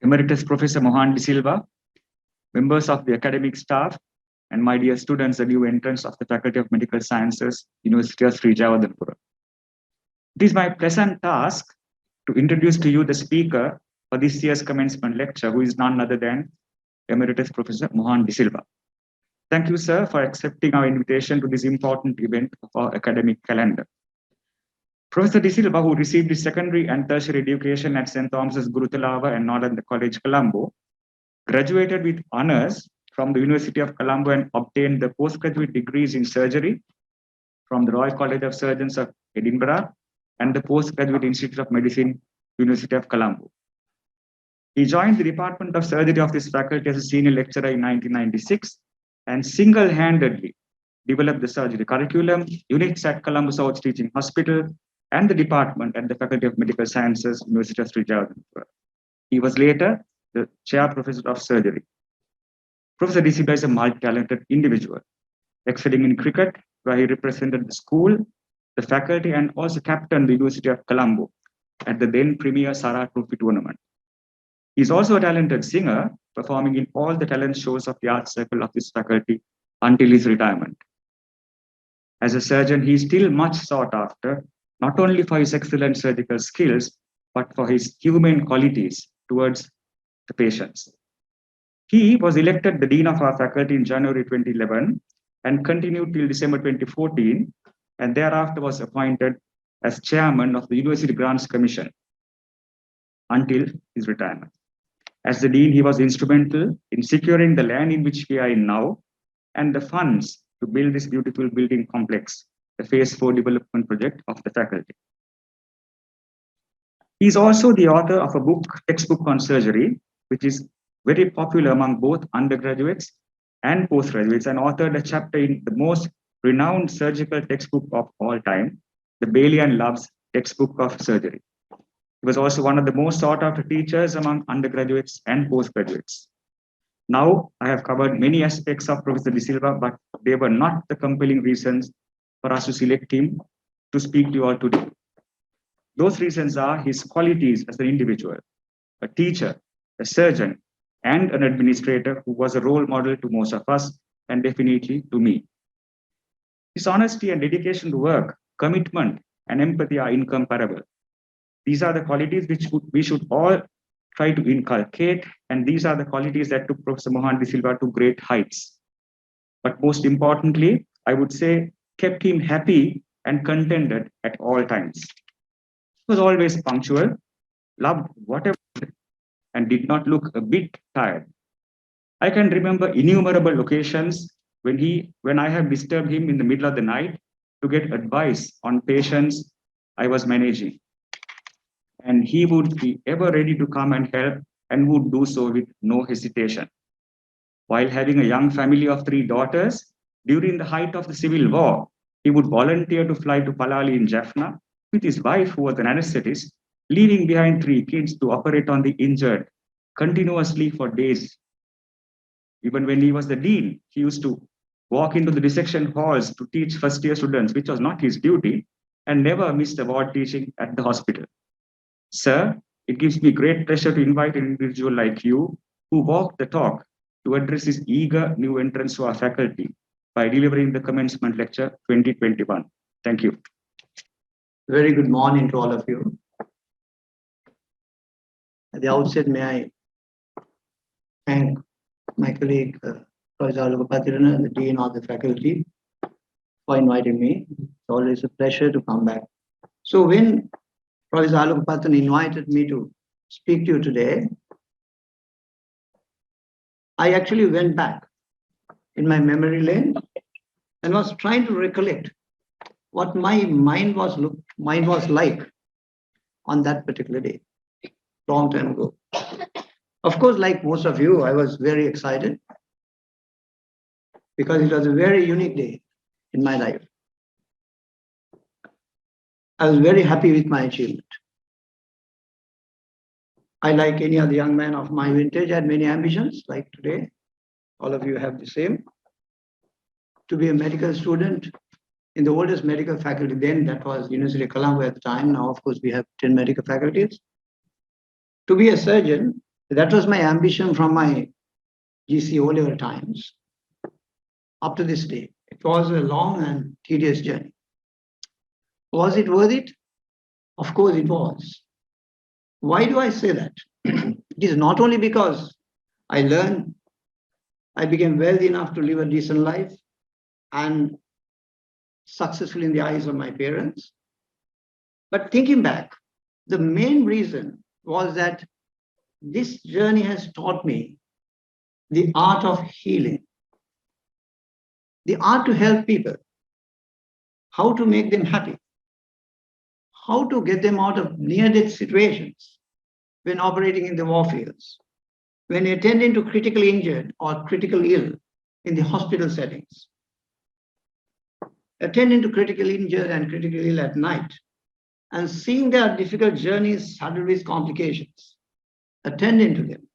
Emeritus Professor Mohan De Silva, members of the academic staff, and my dear students, the new entrants of the Faculty of Medical Sciences, University of Jayewardenepura. It is my pleasant task to introduce to you the speaker for this year's commencement lecture, who is none other than Emeritus Professor Mohan De Silva. Thank you, sir, for accepting our invitation to this important event of our academic calendar. Professor De Silva, who received his secondary and tertiary education at St. Thomas's Gurutalava and Northern College, Colombo, graduated with honors from the University of Colombo and obtained the postgraduate degrees in surgery from the Royal College of Surgeons of Edinburgh and the Postgraduate Institute of Medicine, University of Colombo. He joined the Department of Surgery of this faculty as a senior lecturer in 1996 and single-handedly developed the surgery curriculum, units at Colombo South Teaching Hospital, and the department at the Faculty of Medical Sciences, University of Jayewardenepura. He was later the chair professor of surgery. Professor De Silva is a multi-talented individual, excelling in cricket, where he represented the school, the faculty, and also captained the University of Colombo at the then premier Sarah Trophy tournament. He is also a talented singer, performing in all the talent shows of the art circle of this faculty until his retirement. As a surgeon, he is still much sought after, not only for his excellent surgical skills, but for his humane qualities towards the patients. He was elected the Dean of our faculty in January 2011 and continued till December 2014, and thereafter was appointed as chairman of the University Grants Commission until his retirement. As the Dean, he was instrumental in securing the land in which we are in now and the funds to build this beautiful building complex, the Phase 4 development project of the faculty. He is also the author of a textbook on surgery, which is very popular among both undergraduates and postgraduates, and authored a chapter in the most renowned surgical textbook of all time, the Bailey and Love's Textbook of Surgery. He was also one of the most sought after teachers among undergraduates and postgraduates. Now, I have covered many aspects of Professor De Silva, but they were not the compelling reasons for us to select him to speak to you all today. Those reasons are his qualities as an individual, a teacher, a surgeon, and an administrator who was a role model to most of us and definitely to me. His honesty and dedication to work, commitment, and empathy are incomparable. These are the qualities which we should all try to inculcate, and these are the qualities that took Professor Mohan De Silva to great heights. But most importantly, I would say, kept him happy and contented at all times. He was always punctual, loved whatever, and did not look a bit tired. I can remember innumerable occasions when I have disturbed him in the middle of the night to get advice on patients I was managing. And he would be ever ready to come and help and would do so with no hesitation. While having a young family of 3 daughters, during the height of the Civil War, he would volunteer to fly to Palali in Jaffna with his wife, who was an anesthetist, leaving behind 3 kids to operate on the injured continuously for days. Even when he was the dean, he used to walk into the dissection halls to teach first-year students, which was not his duty, and never missed a ward teaching at the hospital. Sir, it gives me great pleasure to invite an individual like you who walked the talk to address his eager new entrants to our faculty by delivering the commencement lecture 2021. Thank you. Very good morning to all of you. At the outset, may I thank my colleague, Professor Jayewardenepura, the Dean of the faculty, for inviting me. It's always a pleasure to come back. So when Professor Jayewardenepura invited me to speak to you today, I actually went back in my memory lane and was trying to recollect what my mind was like on that particular day, long time ago. Of course, like most of you, I was very excited because it was a very unique day in my life. I was very happy with my achievement. I, like any other young man of my vintage, had many ambitions, like today. All of you have the same. To be a medical student in the oldest medical faculty then, that was University of Colombo at the time. Now, of course, we have 10 medical faculties. To be a surgeon That was my ambition from my GC O-level times up to this day. It was a long and tedious journey. Was it worth it? Of course it was. Why do I say that? It is not only because I learned, I became wealthy enough to live a decent life and successful in the eyes of my parents. But thinking back, the main reason was that this journey has taught me the art of healing, the art to help people, how to make them happy, how to get them out of near-death situations when operating in the war fields, when attending to critically injured or critically ill in the hospital settings, attending to critically injured and critically ill at night, and seeing their difficult journeys saddled with complications, attending to them,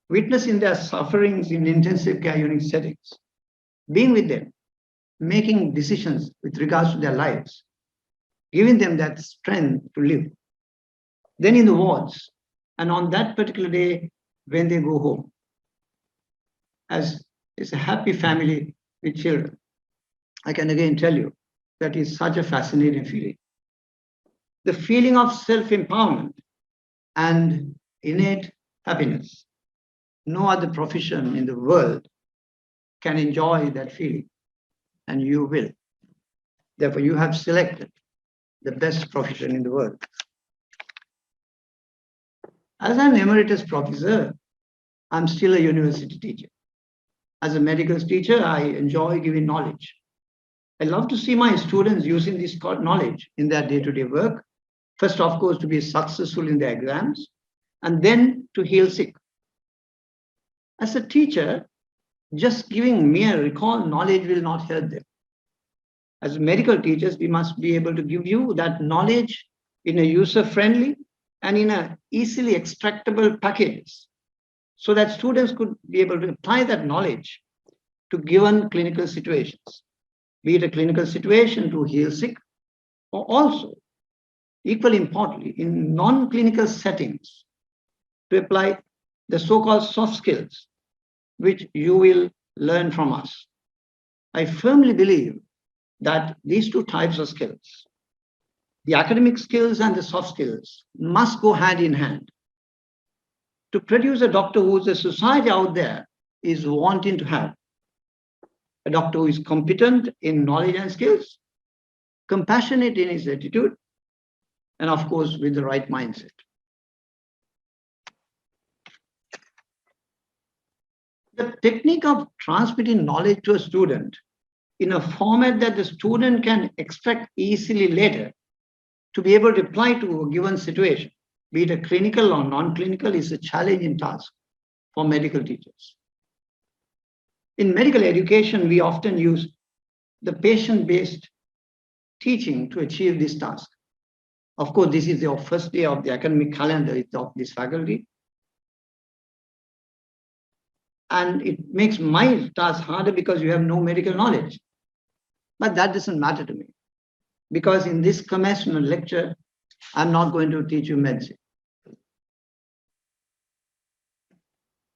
witnessing their sufferings in intensive care unit settings, being with them, making decisions with regards to their lives, giving them that strength to live. Then in the wards, and on that particular day when they go home, as it's a happy family with children, I can again tell you that is such a fascinating feeling. The feeling of self-empowerment and innate happiness. No other profession in the world can enjoy that feeling, and you will. Therefore, you have selected the best profession in the world. As an emeritus professor, I'm still a university teacher. As a medical teacher, I enjoy giving knowledge. I love to see my students using this knowledge in their day-to-day work. First, of course, to be successful in their exams, and then to heal sick. As a teacher, just giving mere recall knowledge will not help them. As medical teachers, we must be able to give you that knowledge in a user-friendly and in a easily extractable packages, so that students could be able to apply that knowledge to given clinical situations, be it a clinical situation to heal sick, or also, equally importantly, in non-clinical settings, to apply the so-called soft skills, which you will learn from us. I firmly believe that these two types of skills, the academic skills and the soft skills, must go hand in hand to produce a doctor who the society out there is wanting to have. A doctor who is competent in knowledge and skills, compassionate in his attitude, and of course, with the right mindset. The technique of transmitting knowledge to a student in a format that the student can extract easily later to be able to apply to a given situation, be it a clinical or non-clinical, is a challenging task for medical teachers. In medical education, we often use the patient-based teaching to achieve this task. Of course, this is your first day of the academic calendar of this faculty. And it makes my task harder because you have no medical knowledge. But that doesn't matter to me, because in this commencement lecture, I'm not going to teach you medicine.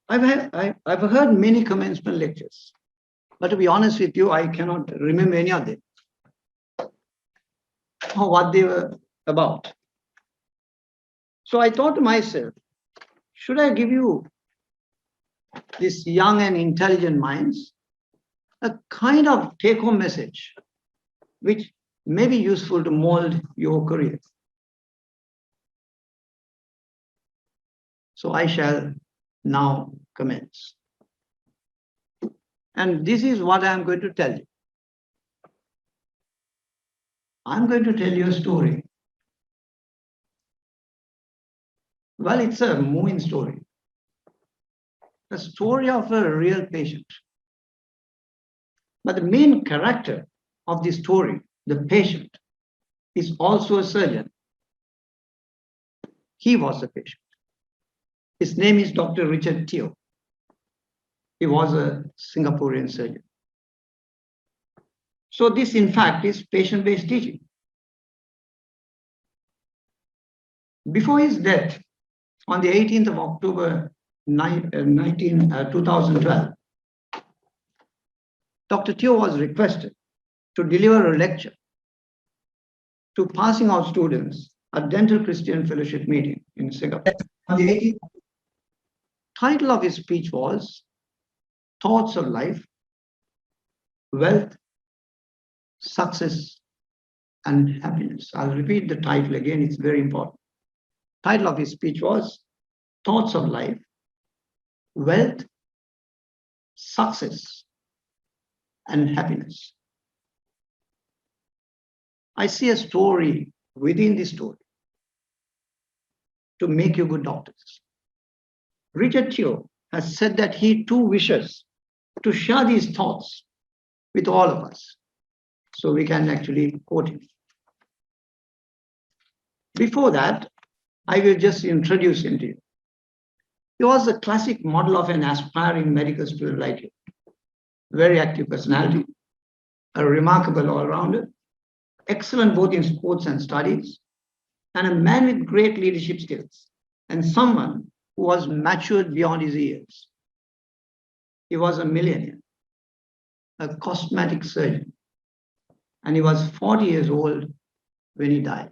I've heard many commencement lectures, but to be honest with you, I cannot remember any of them or what they were about. So I thought to myself, should I give you, these young and intelligent minds, a kind of take-home message which may be useful to mold your career? So I shall now commence. And this is what I'm going to tell you. I'm going to tell you a story. Well, it's a moving story. A story of a real patient. But the main character of the story, the patient, is also a surgeon. He was a patient. His name is Dr. Richard Teo. He was a Singaporean surgeon. So this, in fact, is patient-based teaching. Before his death, on the 18th of October 2012, Dr. Teo was requested to deliver a lecture to passing out students at Dental Christian Fellowship meeting in Singapore. The title of his speech was Thoughts of Life, Wealth, Success, and Happiness. I'll repeat the title again, it's very important. Title of his speech was Thoughts of Life, Wealth, Success, and Happiness. I see a story within the story to make you good doctors. Richard Teo has said that he too wishes to share these thoughts with all of us, so we can actually quote him. Before that, I will just introduce him to you. He was a classic model of an aspiring medical student like you. Very active personality, a remarkable all-rounder, excellent both in sports and studies, and a man with great leadership skills, and someone who was matured beyond his years. He was a millionaire, a cosmetic surgeon, and he was 40 years old when he died.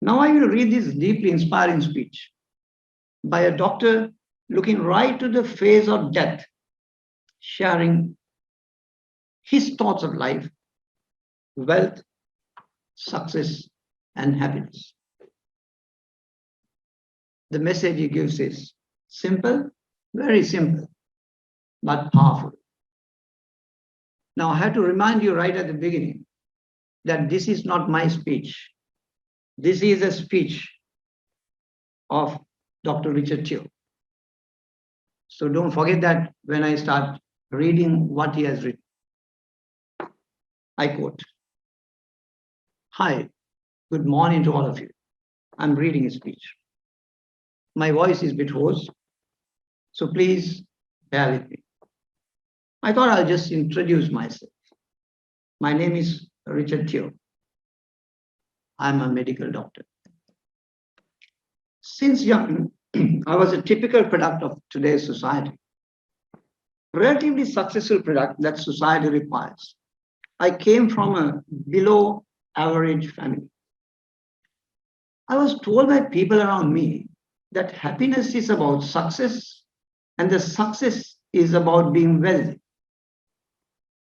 Now I will read this deeply inspiring speech by a doctor looking right to the face of death, sharing his thoughts of life, wealth, success, and happiness. The message he gives is simple, very simple, but powerful. Now, I have to remind you right at the beginning that this is not my speech. This is a speech of Dr. Richard Teo. So don't forget that when I start reading what he has written. I quote, "Hi, good morning to all of you." I'm reading his speech. My voice is a bit hoarse, so please bear with me. I thought I'll just introduce myself. My name is Richard Teo. I'm a medical doctor. Since young, I was a typical product of today's society. Relatively successful product that society requires. I came from a below average family. I was told by people around me that happiness is about success and the success is about being wealthy.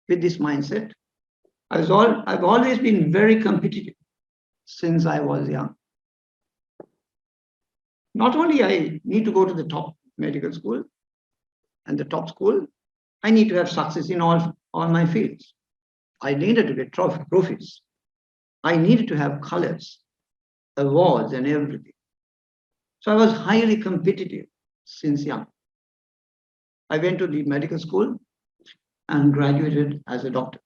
With this mindset, I've always been very competitive since I was young. Not only I need to go to the top medical school and the top school, I need to have success in all my fields. I needed to get trophies. I needed to have colors, awards, and everything. So I was highly competitive since young. I went to the medical school and graduated as a doctor.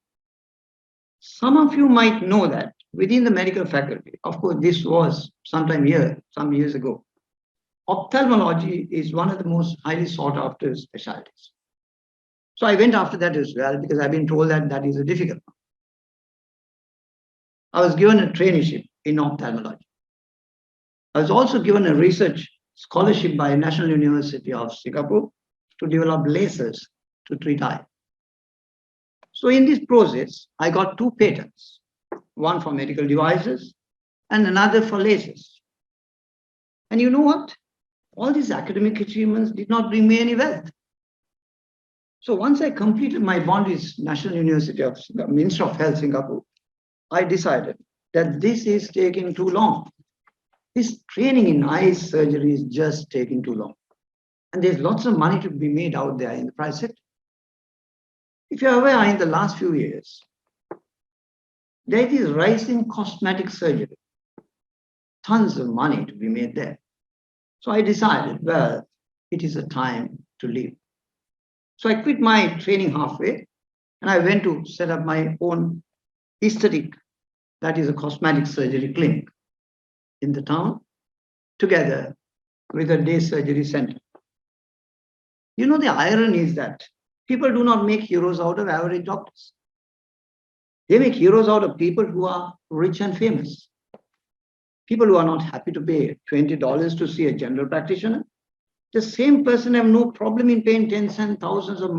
Some of you might know that within the medical faculty, of course, this was some years ago, ophthalmology is one of the most highly sought after specialties. So I went after that as well because I've been told that that is a difficult one. I was given a traineeship in ophthalmology. I was also given a research scholarship by National University of Singapore to develop lasers to treat eye. So in this process, I got 2 patents, one for medical devices and another for lasers. And you know what? All these academic achievements did not bring me any wealth. So once I completed my bond with National University of Ministry of Health, Singapore, I decided that this is taking too long. This training in eye surgery is just taking too long. And there's lots of money to be made out there in the private sector. If you're aware, in the last few years, there is rise in cosmetic surgery. Tons of money to be made there. So I decided, well, it is a time to leave. So I quit my training halfway and I went to set up my own aesthetic, that is a cosmetic surgery clinic in the town, together with a day surgery center. You know, the irony is that people do not make heroes out of average doctors. They make heroes out of people who are rich and famous. People who are not happy to pay $20 to see a general practitioner The same person have no problem in paying tens and thousands of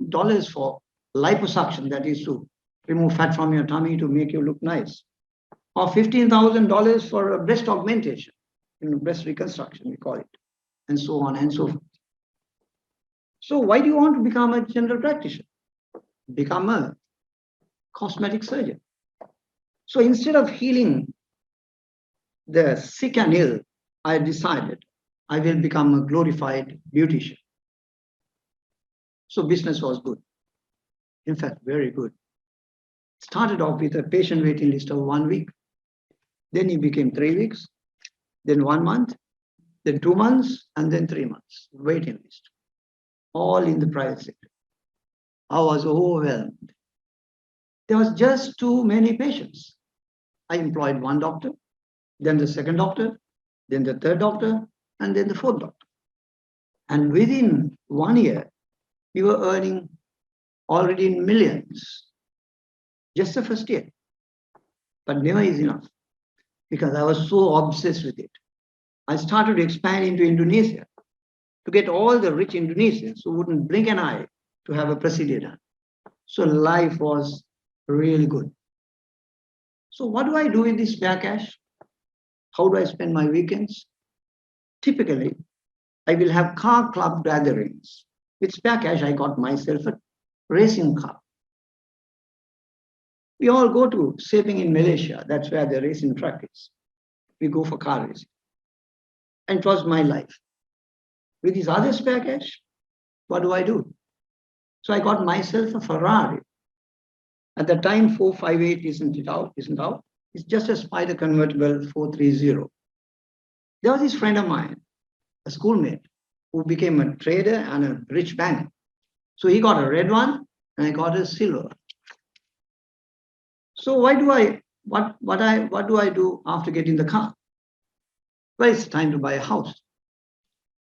dollars for liposuction, that is to remove fat from your tummy to make you look nice, or $15,000 for a breast augmentation, breast reconstruction, we call it, and so on and so forth. So why do you want to become a general practitioner? Become a cosmetic surgeon. So instead of healing the sick and ill, I decided I will become a glorified beautician. So business was good. In fact, very good. Started off with a patient waiting list of 1 week. Then it became 3 weeks, then 1 month, then 2 months, and then 3 months waiting list. All in the private sector. I was overwhelmed. There was just too many patients. I employed 1 doctor, then the 2nd doctor, then the 3rd doctor, and then the 4th doctor. And within 1 year, we were earning already in millions, just the 1st year. But never is enough, because I was so obsessed with it. I started to expand into Indonesia to get all the rich Indonesians who wouldn't blink an eye to have a procedure done. So life was really good. So what do I do with this spare cash? How do I spend my weekends? Typically, I will have car club gatherings. With spare cash, I got myself a racing car. We all go to Sepang in Malaysia. That's where the racing track is. We go for car racing. And it was my life. With this other spare cash, what do? So I got myself a Ferrari. At the time, 458 isn't out. It's just a Spider convertible 430. There was this friend of mine, a schoolmate, who became a trader and a rich banker. So he got a red one, and I got a silver. So what do I do after getting the car? Well, it's time to buy a house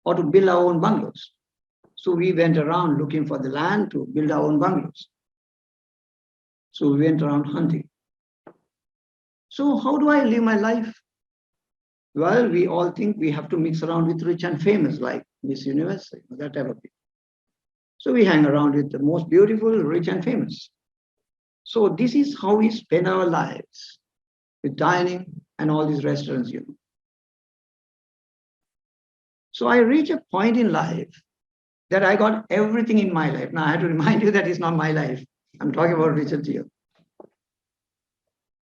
or to build our own bungalows. So we went around looking for the land to build our own bungalows. So we went around hunting. So how do I live my life? Well, we all think we have to mix around with rich and famous, like Miss Universe, that type of thing. So we hang around with the most beautiful, rich and famous. So this is how we spend our lives, with dining and all these restaurants, So I reach a point in life that I got everything in my life. Now I have to remind you that it's not my life. I'm talking about Richard here.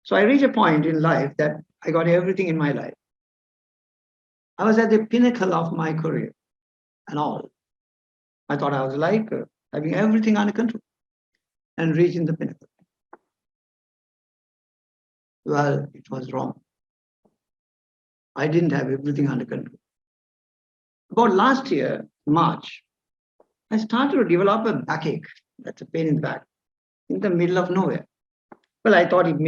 So I reach a point in life that I got everything in my life. I was at the pinnacle of my career and all. I thought I was like having everything under control and reaching the pinnacle. Well, it was wrong. I didn't have everything under control. About last year, March, I started to develop a backache. That's a pain in the back, in the middle of nowhere. Well, I thought it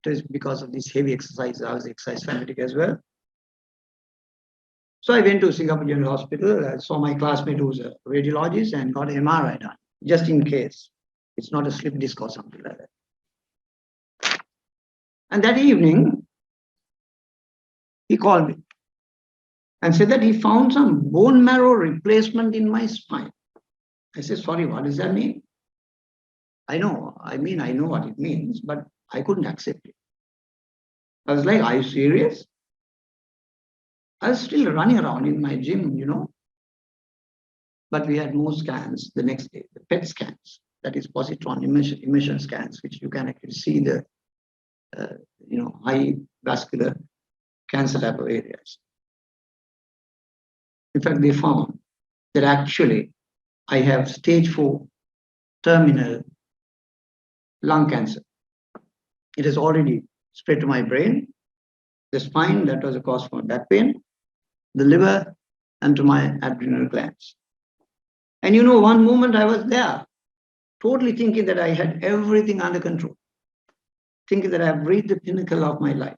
was because of this heavy exercise. I was exercise fanatic as well. So I went to Singapore General Hospital. I saw my classmate who was a radiologist and got an MRI done, just in case it's not a slip disc or something like that. And that evening, he called me and said that he found some bone marrow replacement in my spine. I said, sorry, what does that mean? I know what it means, but I couldn't accept it. I was like, are you serious? I was still running around in my gym, But we had more scans the next day, the PET scans, that is positron emission scans, which you can actually see the, high vascular cancer type of areas. In fact, they found that actually I have stage 4 terminal lung cancer. It has already spread to my brain, the spine, that was a cause for back pain, the liver, and to my adrenal glands. And one moment I was there, totally thinking that I had everything under control, thinking that I have reached the pinnacle of my life.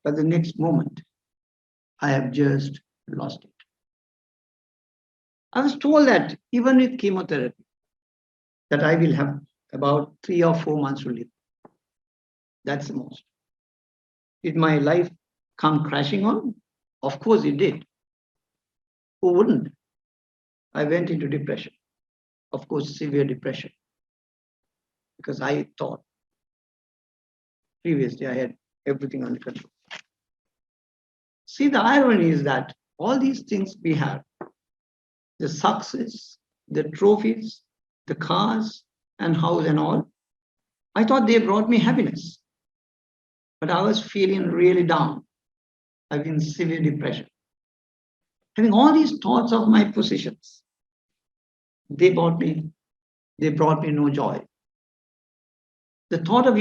But the next moment, I have just lost it. I was told that even with chemotherapy, that I will have about 3 or 4 months to live. That's the most. Did my life come crashing on? Of course it did. Who wouldn't? I went into depression. Of course, severe depression. Because I thought previously I had everything under control. See, the irony is that all these things we have, the success, the trophies, the cars and house and all, I thought they brought me happiness. But I was feeling really down. I've been in severe depression. Having all these thoughts of my possessions, they brought me no joy. The thought of,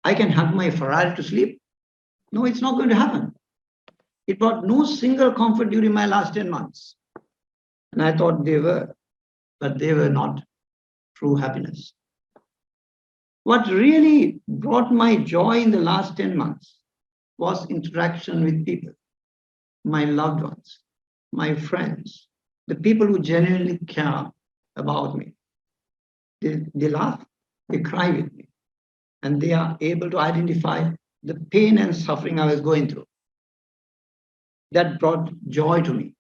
I can have my Ferrari to sleep. No, it's not going to happen. It brought no single comfort during my last 10 months. And I thought they were, but they were not true happiness. What really brought my joy in the last 10 months was interaction with people, my loved ones, my friends, the people who genuinely care about me. They laugh, they cry with me, and they are able to identify the pain and suffering I was going through. That brought joy to me.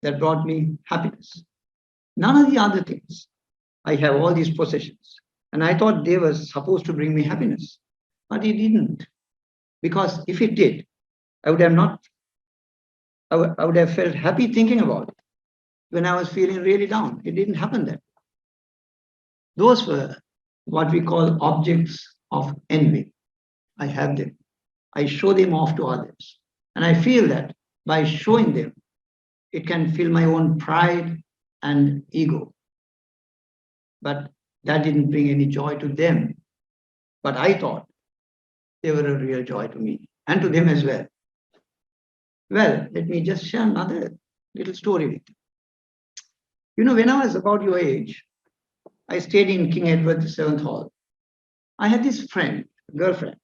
That brought me happiness. None of the other things. I have all these possessions, and I thought they were supposed to bring me happiness, but it didn't. Because if it did, I would have felt happy thinking about it when I was feeling really down. It didn't happen then. Those were what we call objects of envy. I have them. I show them off to others. And I feel that by showing them, it can fill my own pride and ego. But that didn't bring any joy to them. But I thought they were a real joy to me and to them as well. Well, let me just share another little story with you. When I was about your age, I stayed in King Edward VII Hall. I had this friend, girlfriend,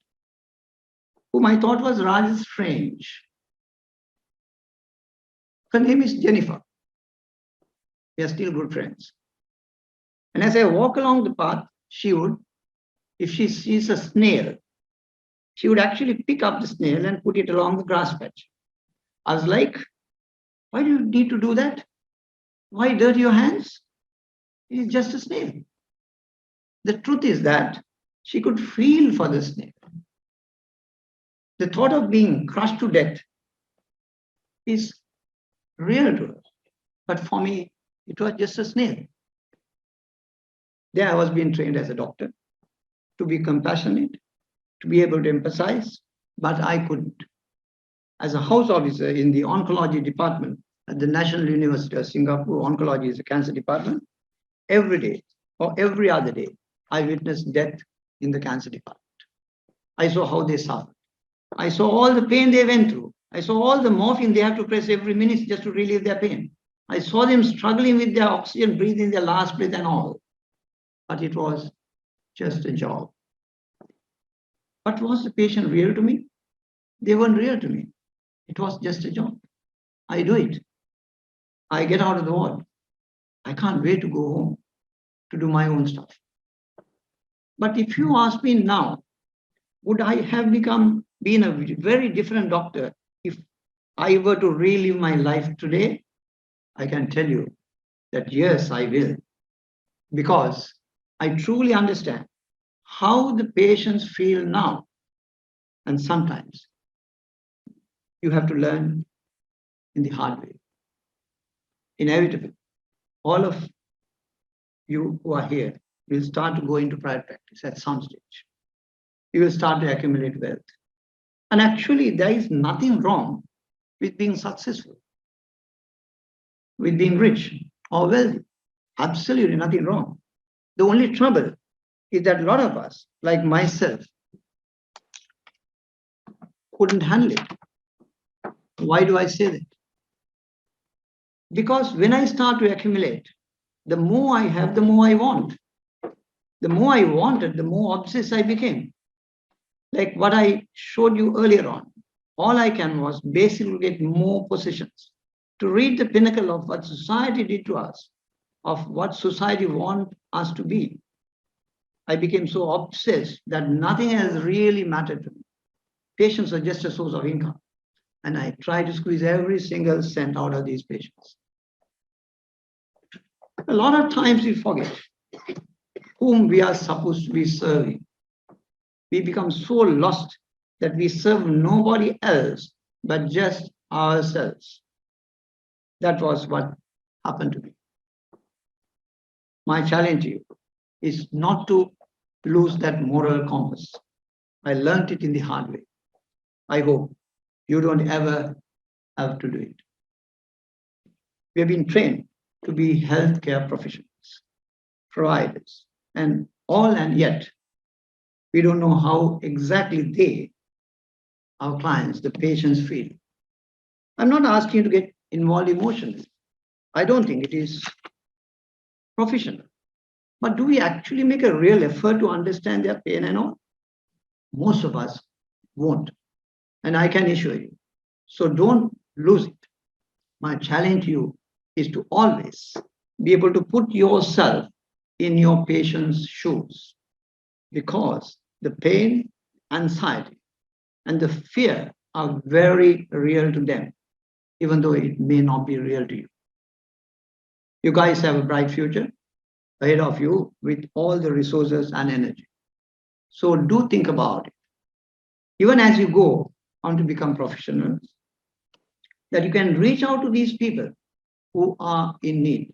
whom I thought was rather strange. Her name is Jennifer. We are still good friends. And as I walk along the path, she would, if she sees a snail, she would actually pick up the snail and put it along the grass patch. I was like, why do you need to do that? Why dirty your hands? It is just a snail. The truth is that she could feel for the snail. The thought of being crushed to death is real to her. But for me, it was just a snail. There I was being trained as a doctor to be compassionate, to be able to empathize, but I couldn't. As a house officer in the oncology department at the National University of Singapore, oncology is a cancer department, every day or every other day, I witnessed death in the cancer department. I saw how they suffered. I saw all the pain they went through. I saw all the morphine they have to press every minute just to relieve their pain. I saw them struggling with their oxygen, breathing their last breath and all. But it was just a job. But was the patient real to me? They weren't real to me. It was just a job. I do it. I get out of the ward. I can't wait to go home to do my own stuff. But if you ask me now, would I have been a very different doctor if I were to relive my life today? I can tell you that yes, I will. Because I truly understand how the patients feel now. And sometimes you have to learn in the hard way. Inevitably, all of you who are here will start to go into private practice at some stage. You will start to accumulate wealth. And actually, there is nothing wrong with being successful, with being rich or wealthy. Absolutely nothing wrong. The only trouble is that a lot of us, like myself, couldn't handle it. Why do I say that? Because when I start to accumulate, the more I have, the more I want. The more I wanted, the more obsessed I became. Like what I showed you earlier on, all I can was basically get more possessions to reach the pinnacle of what society did to us, of what society wants us to be. I became so obsessed that nothing has really mattered to me. Patients are just a source of income. and I try to squeeze every single cent out of these patients. A lot of times we forget whom we are supposed to be serving. We become so lost that we serve nobody else but just ourselves. That was what happened to me. My challenge to you is not to lose that moral compass. I learned it in the hard way. I hope you don't ever have to do it. We have been trained to be healthcare professionals, providers, and all, and yet we don't know how exactly they, our clients, the patients, feel. I'm not asking you to get involved emotionally. I don't think it is professional. But do we actually make a real effort to understand their pain and all? Most of us won't. And I can assure you. So don't lose it. My challenge to you is to always be able to put yourself in your patient's shoes, because the pain, anxiety, and the fear are very real to them, even though it may not be real to you. You guys have a bright future ahead of you with all the resources and energy. So do think about it. Even as you go on to become professionals, that you can reach out to these people who are in need.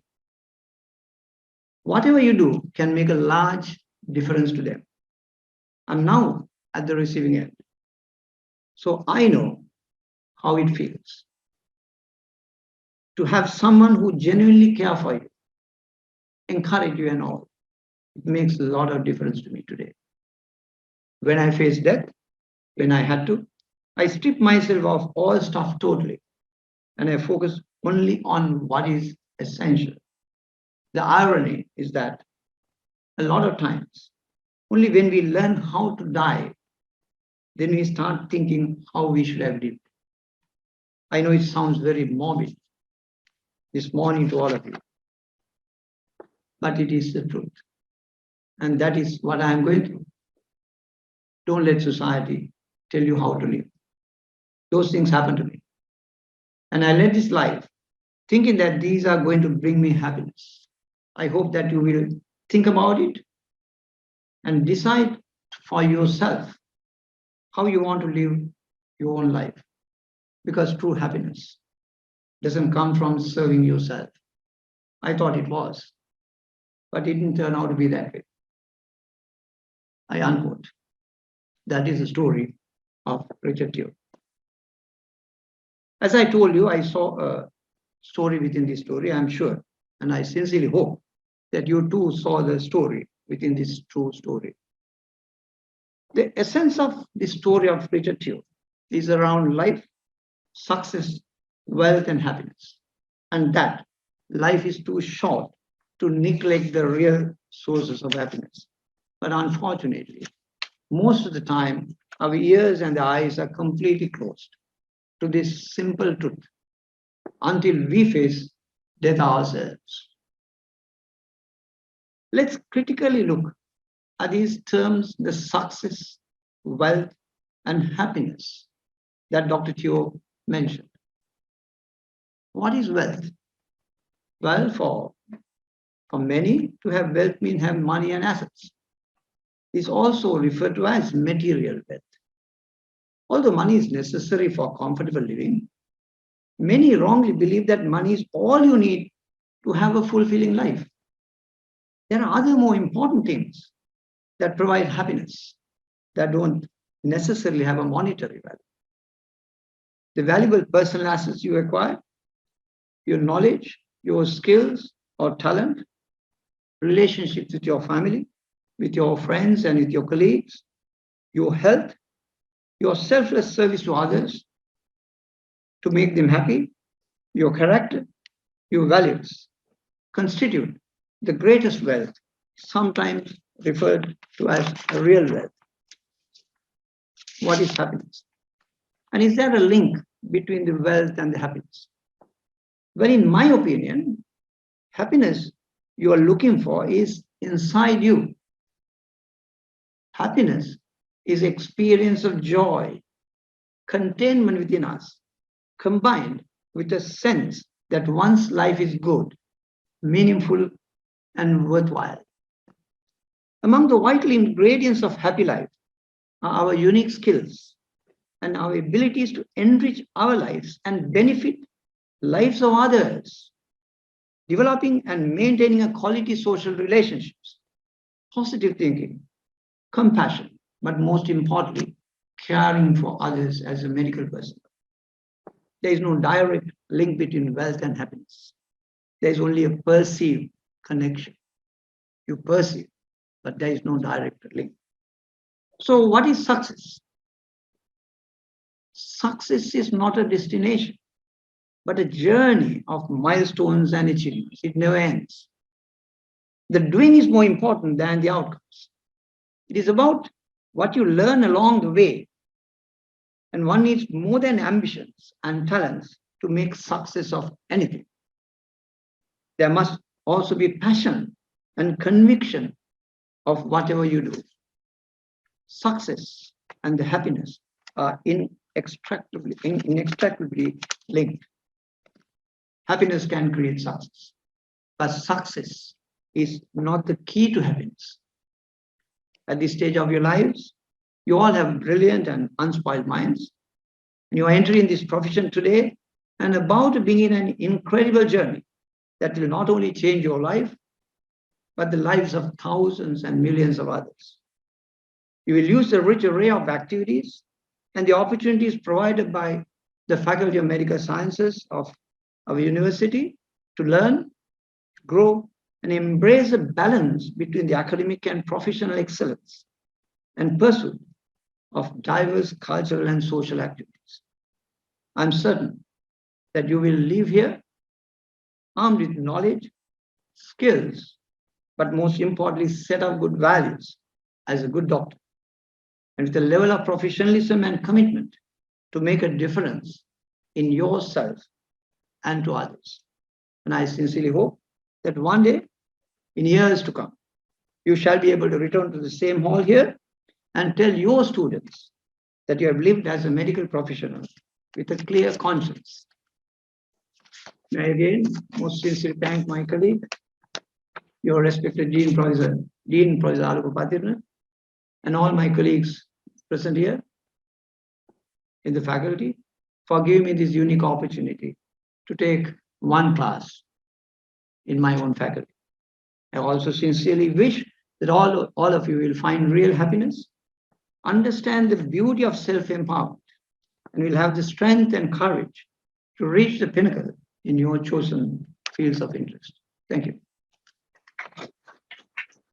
Whatever you do can make a large difference to them. I'm now at the receiving end. So I know how it feels to have someone who genuinely care for you, encourage you and all. It makes a lot of difference to me today. When I faced death, when I had to, I stripped myself of all stuff totally, and I focused only on what is essential. The irony is that a lot of times, only when we learn how to die, then we start thinking how we should have lived. I know it sounds very morbid this morning to all of you, but it is the truth. And that is what I am going through. Don't let society tell you how to live. Those things happen to me. And I led this life thinking that these are going to bring me happiness. I hope that you will think about it and decide for yourself how you want to live your own life. Because true happiness doesn't come from serving yourself. I thought it was, but it didn't turn out to be that way. I unquote. That is the story of Richard Teo. As I told you, I saw a story within this story, I'm sure, and I sincerely hope that you too saw the story within this true story. The essence of the story of Richard Teo is around life, success, wealth, and happiness, and that life is too short to neglect the real sources of happiness. But unfortunately, most of the time, our ears and the eyes are completely closed to this simple truth until we face death ourselves. Let's critically look at these terms, the success, wealth, and happiness that Dr. Teo mentioned. What is wealth? Well, for many, to have wealth means have money and assets. It's also referred to as material wealth. Although money is necessary for comfortable living, many wrongly believe that money is all you need to have a fulfilling life. There are other more important things that provide happiness that don't necessarily have a monetary value. The valuable personal assets you acquire, your knowledge, your skills or talent, relationships with your family, with your friends and with your colleagues, your health, your selfless service to others to make them happy, your character, your values constitute the greatest wealth, sometimes referred to as a real wealth. What is happiness? And is there a link between the wealth and the happiness? Well, in my opinion, happiness you are looking for is inside you. Happiness is experience of joy, contentment within us, combined with a sense that one's life is good, meaningful, and worthwhile. Among the vital ingredients of happy life are our unique skills and our abilities to enrich our lives and benefit lives of others, developing and maintaining a quality social relationships, positive thinking, compassion, but most importantly, caring for others as a medical person. There is no direct link between wealth and happiness. There is only a perceived connection. You perceive, but there is no direct link. So what is success? Success is not a destination, but a journey of milestones and achievements. It never ends. The doing is more important than the outcomes. It is about what you learn along the way. And one needs more than ambitions and talents to make success of anything. There must also be passion and conviction of whatever you do. Success and the happiness are inextricably linked. Happiness can create success, but success is not the key to happiness. At this stage of your lives, you all have brilliant and unspoiled minds. And you are entering this profession today and about to begin an incredible journey that will not only change your life, but the lives of thousands and millions of others. You will use the rich array of activities and the opportunities provided by the Faculty of Medical Sciences of our university to learn, grow, and embrace a balance between the academic and professional excellence and pursuit of diverse cultural and social activities. I'm certain that you will leave here armed with knowledge, skills, but most importantly, set of good values as a good doctor, and with a level of professionalism and commitment to make a difference in yourself and to others. And I sincerely hope that one day, in years to come, you shall be able to return to the same hall here and tell your students that you have lived as a medical professional with a clear conscience. May I again most sincerely thank my colleague, your respected Dean Professor Jayewardenepura, and all my colleagues present here in the faculty for giving me this unique opportunity to take one class in my own faculty. I also sincerely wish that all of you will find real happiness, understand the beauty of self-empowerment, and will have the strength and courage to reach the pinnacle in your chosen fields of interest. Thank you.